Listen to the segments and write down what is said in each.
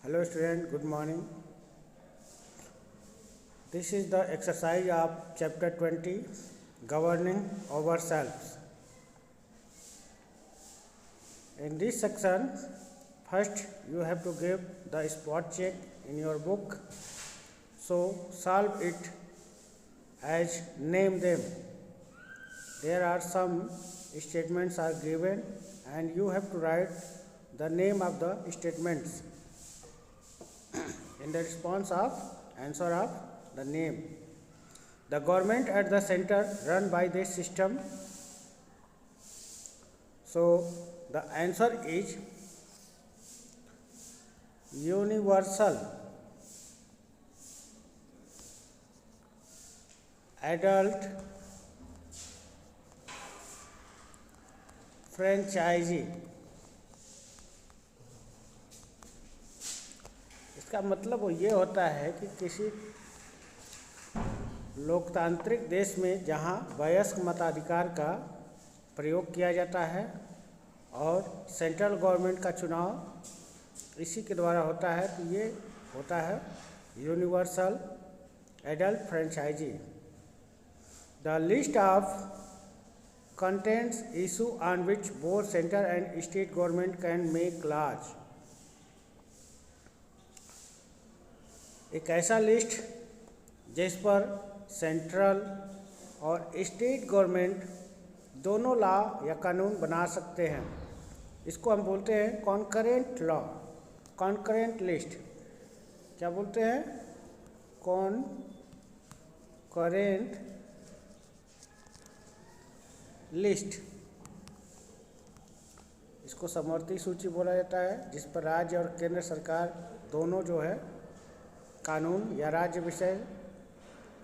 Hello student, good morning. This is the exercise of chapter 20, Governing Ourselves. In this section, first you have to give the spot check in your book. So solve it as name them. There are some statements are given and you have to write the name of the statements in the response of answer of the name. The government at the center run by this system. So the answer is universal adult franchisee. इसका मतलब वो ये होता है कि किसी लोकतांत्रिक देश में जहाँ वयस्क मताधिकार का प्रयोग किया जाता है और सेंट्रल गवर्नमेंट का चुनाव इसी के द्वारा होता है, तो ये होता है universal adult franchise. The list of contents issue on which both centre and state government can make laws. एक ऐसा लिस्ट जिस पर सेंट्रल और स्टेट गवर्नमेंट दोनों लॉ या कानून बना सकते हैं, इसको हम बोलते हैं कॉन्करेंट लॉ, कॉन्करेंट लिस्ट. क्या बोलते हैं? Concurrent list. इसको समवर्ती सूची बोला जाता है, जिस पर राज्य और केंद्र सरकार दोनों जो है कानून या राज्य विषय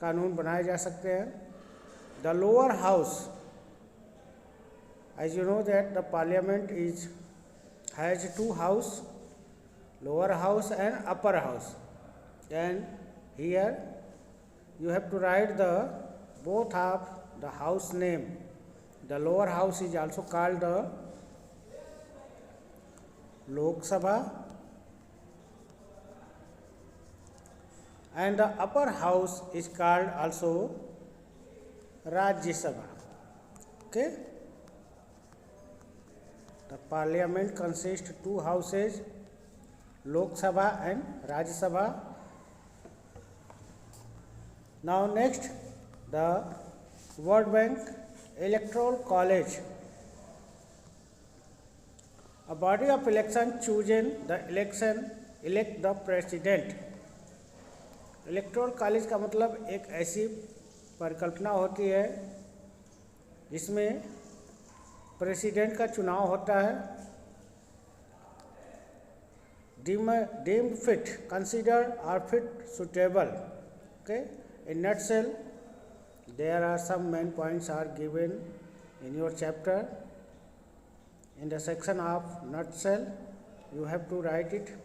कानून बनाए जा सकते हैं. The lower house, as you know that the parliament has two house, lower house and upper house, and here you have to write the both of the house name. The lower house is also called the Lok Sabha and the upper house is called also Rajya Sabha. Okay. The parliament consists of two houses, Lok Sabha and Rajya Sabha. Now next, the World Bank Electoral College, a body of election chosen the election elect the president. Electoral college का मतलब एक ऐसी परिकल्पना होती है जिसमें president का चुनाव होता है. डीम्ड फिट, कंसीडर्ड और fit suitable. Okay, in nutshell there are some main points are given in your chapter. In the section of nutshell you have to write it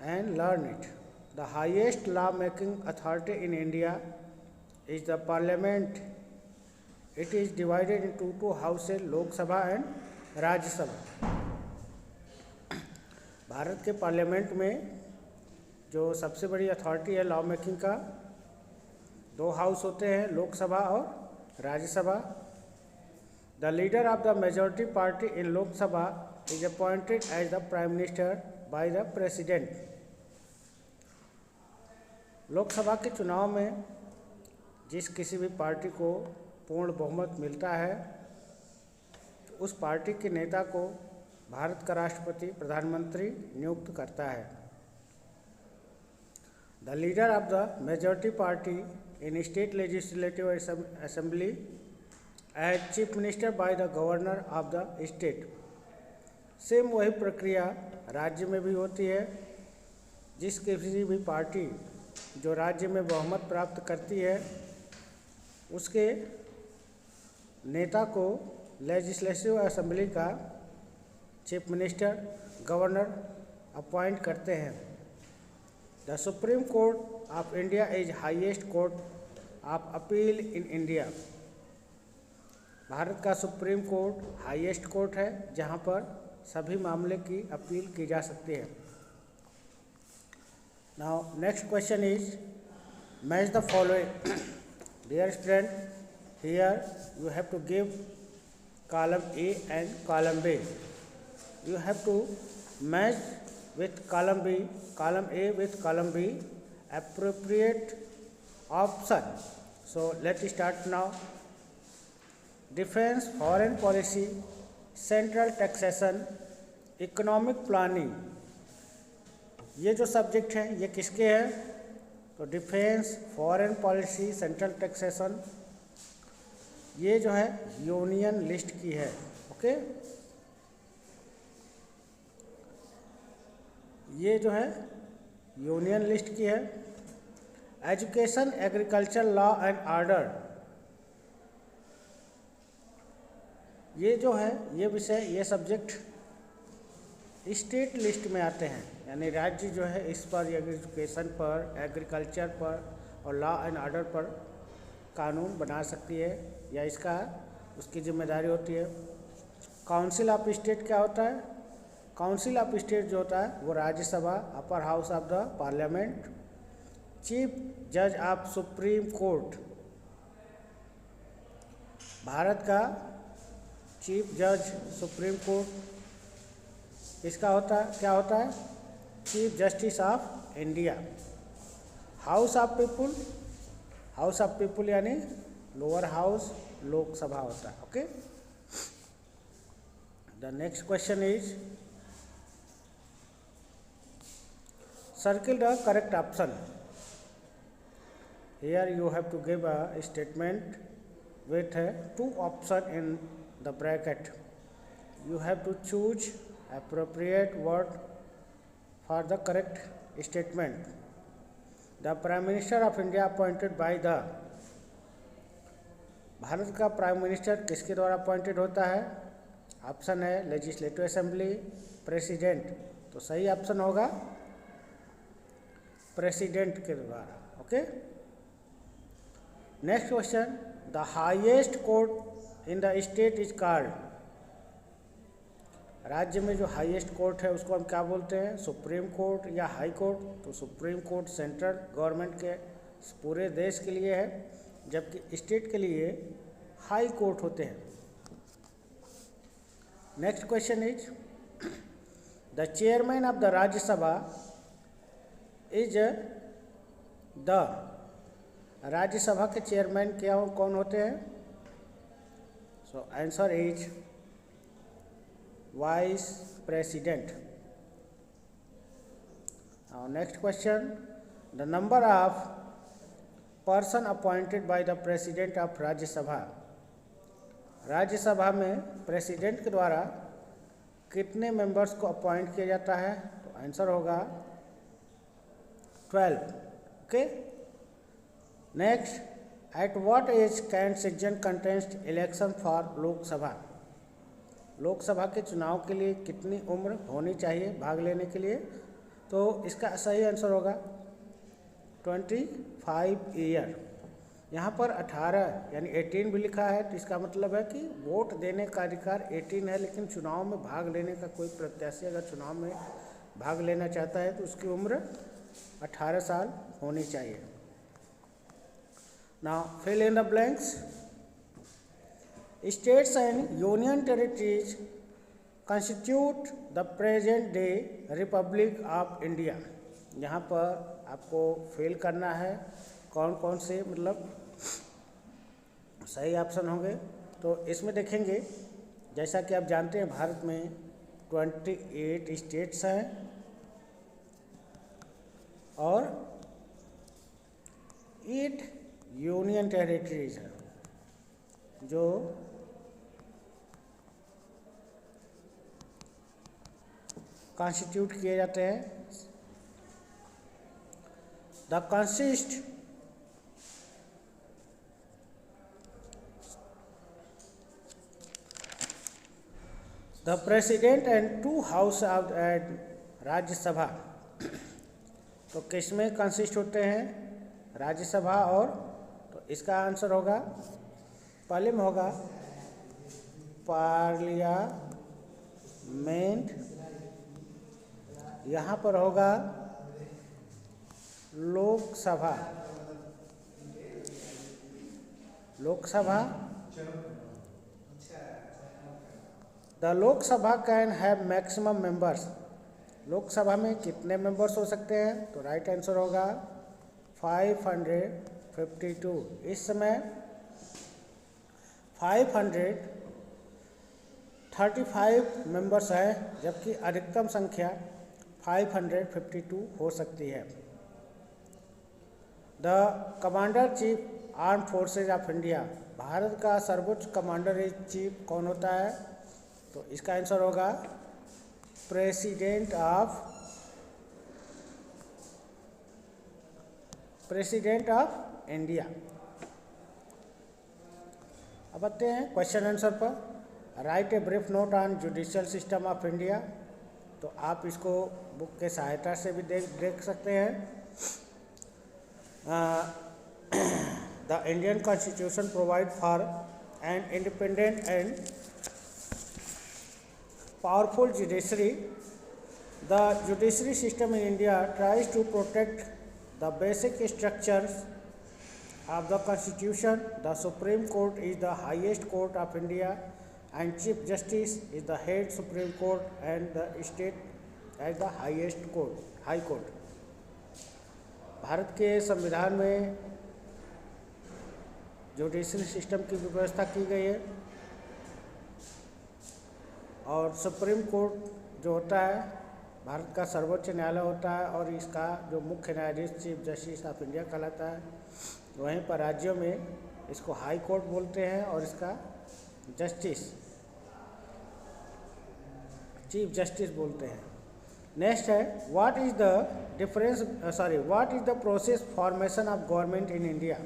and learn it. The highest law-making authority in India is the Parliament. It is divided into two houses, Lok Sabha and Rajya Sabha. Bharat के parliament में जो सबसे बड़ी authority है law making का, दो house होते हैं, लोक सभा और Rajya Sabha. The leader of the majority party in Lok Sabha is appointed as the prime minister by the president. Lok Sabha के चुनाव में जिस किसी भी पार्टी को पूर्ण बहुमत मिलता है, तो उस पार्टी के नेता को भारत का राष्ट्रपति प्रधानमंत्री नियुक्त करता है. The leader of the majority party in state legislative assembly as chief minister by the governor of the state. Same वही प्रक्रिया राज्य में भी होती है. जिस किसी भी पार्टी जो राज्य में बहुमत प्राप्त करती है, उसके नेता को लेजिस्लेटिव असेंबली का चीफ मिनिस्टर, गवर्नर अपॉइंट करते हैं. The supreme court of India is highest court of appeal in India. Bharat का सुप्रीम कोर्ट हाईएस्ट कोर्ट है जहां पर सभी मामले की अपील की जा सकती है. Now next question is match the following. Dear student, here you have to give column A and column B. You have to match with column B, column A with column B, appropriate option. So let's start now. Defense, foreign policy, central taxation, economic planning, ये जो subject हैं ये किसके हैं? तो defence, foreign policy, central taxation, ये जो है यूनियन लिस्ट की है। ओके, ये जो है यूनियन लिस्ट की है। Education, agriculture, law and order, ये जो है ये विषय, ये सब्जेक्ट स्टेट लिस्ट में आते हैं, यानी राज्य जो है इस पर एजुकेशन पर, एग्रीकल्चर पर और लॉ एंड ऑर्डर पर कानून बना सकती है या इसका उसकी जिम्मेदारी होती है। काउंसिल ऑफ स्टेट क्या होता है? काउंसिल ऑफ स्टेट जो होता है वो Rajya Sabha, upper house of the parliament. Chief जज ऑफ सुप्रीम कोर्ट, भारत का चीफ जज सुप्रीम कोर्ट इसका होता है, क्या होता है? Chief justice of India. House of people, house of people यानी लोअर हाउस, लोकसभा होता है। Okay, the next question is circle the correct option. Here you have to give a statement with two option in the bracket. You have to choose appropriate word for the correct statement. The Prime Minister of India appointed by the, Bharat का prime minister किसके द्वारा appointed होता है? Option है legislative assembly, president, तो सही option होगा president के द्वारा। Okay, next question, the highest court in the state is called. राज्य में जो हाईएस्ट कोर्ट है उसको हम क्या बोलते हैं? सुप्रीम कोर्ट या हाई कोर्ट? तो सुप्रीम कोर्ट सेंट्रल गवर्नमेंट के पूरे देश के लिए है, जबकि स्टेट के लिए हाई कोर्ट होते हैं। Next question is the chairman of the Rajya Sabha is the, Rajya Sabha के चेयरमैन क्या कौन होते हैं? So answer is vice president. Next question, the number of person appointed by the president of Rajya Sabha. Rajya Sabha में प्रेसिडेंट के द्वारा कितने मेंबर्स को अपॉइंट किया जाता है? तो आंसर होगा 12। Okay, next, at what age can citizen contest election for Lok Sabha. Lok Sabha के चुनाव के लिए कितनी उम्र होनी चाहिए भाग लेने के लिए? तो इसका सही आंसर होगा 25 ईयर। यहाँ पर 18 यानी 18 भी लिखा है, तो इसका मतलब है कि वोट देने का अधिकार 18 है, लेकिन चुनाव में भाग लेने का कोई प्रत्याशी अगर चुनाव में भाग लेना चाहता है तो उसकी उम्र 18 साल होनी चाहिए। Now fill in the blanks. States and Union Territories constitute the present day Republic of India. यहाँ पर आपको फिल करना है कौन कौन से मतलब सही ऑप्शन होंगे। तो इसमें देखेंगे, जैसा कि आप जानते हैं भारत में 28 स्टेट्स हैं और 8 यूनियन टेरिटरीज हैं जो कॉन्स्टिट्यूट किए जाते हैं। The consist the president and 2 house of Rajya Sabha. तो किस में कंसिस्ट होते हैं? राज्यसभा और, तो इसका आंसर होगा पहले में होगा पार्लियामेंट, यहाँ पर होगा Lok Sabha Lok Sabha the Lok Sabha can have maximum members. Lok Sabha में कितने मेंबर्स हो सकते हैं? तो राइट आंसर होगा 552। इस समय 535 मेंबर्स है, जबकि अधिकतम संख्या 552 हो सकती है। The commander chief arm forces of India, Bharat का सर्वोच्च कमांडर इन चीफ कौन होता है? तो इसका आंसर होगा प्रेसिडेंट ऑफ इंडिया। अब आते हैं क्वेश्चन आंसर पर। Right a brief note on judicial system of India. तो आप इसको बुक के सहायता से भी देख सकते हैं। The Indian constitution provide for an independent and powerful judiciary. The judiciary system in India tries to protect the basic structures of the Constitution. The Supreme Court is the highest court of India and Chief Justice is the head Supreme Court and the state as the highest court, High Court. Bharat के संविधान में judiciary system की व्यवस्था की गई है और supreme court जो होता है भारत का सर्वोच्च न्यायालय होता है और इसका जो मुख्य न्यायाधीश चीफ जस्टिस ऑफ इंडिया कहलाता है। वहीं पर राज्यों में इसको हाई कोर्ट बोलते हैं और इसका चीफ जस्टिस बोलते हैं। नेक्स्ट है what is the process formation of government in India.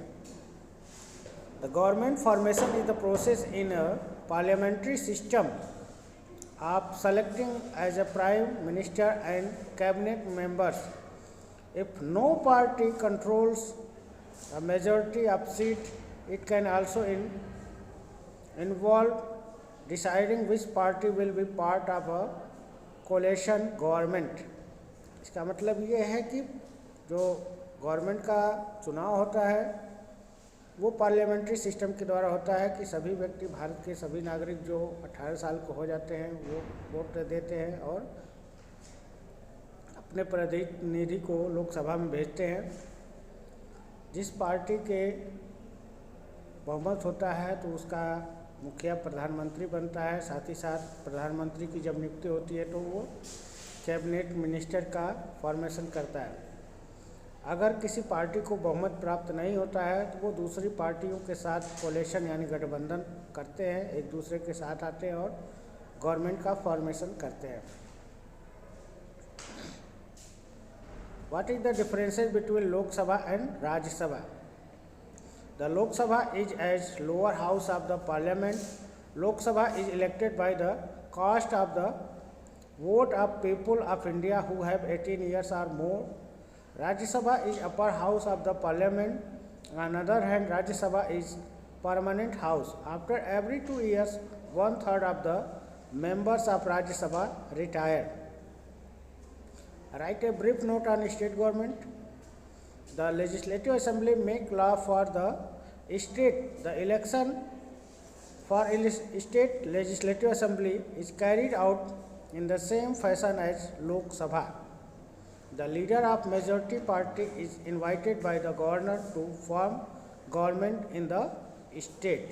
The government formation is the process in a parliamentary system of selecting as a prime minister and cabinet members. If no party controls a majority of seats, it can also involve deciding which party will be part of a coalition government. इसका मतलब ये है कि जो government का चुनाव होता है वो पार्लियामेंट्री सिस्टम के द्वारा होता है कि सभी व्यक्ति, भारत के सभी नागरिक जो 18 साल के हो जाते हैं वो वोट देते हैं और अपने प्रतिनिधि को लोकसभा में भेजते हैं। जिस पार्टी के बहुमत होता है तो उसका मुखिया प्रधानमंत्री बनता है। साथ ही साथ प्रधानमंत्री की जब नियुक्ति होती है तो वो कैबिनेट मिनिस्टर का फॉर्मेशन करता है। अगर किसी पार्टी को बहुमत प्राप्त नहीं होता है तो वो दूसरी पार्टियों के साथ कोलेशन यानी गठबंधन करते हैं, एक दूसरे के साथ आते हैं और गवर्नमेंट का फॉर्मेशन करते हैं। What is the differences between Lok Sabha and Rajya Sabha? The Lok Sabha is as lower house of the parliament. Lok Sabha is elected by the cast of the vote of people of India who have 18 years or more. Rajya Sabha is upper house of the parliament. On the other hand, Rajya Sabha is permanent house. After every 2 years, 1/3 of the members of Rajya Sabha retire. Write a brief note on state government. The Legislative Assembly make law for the state. The election for state Legislative Assembly is carried out in the same fashion as Lok Sabha. The leader of majority party is invited by the governor to form government in the state.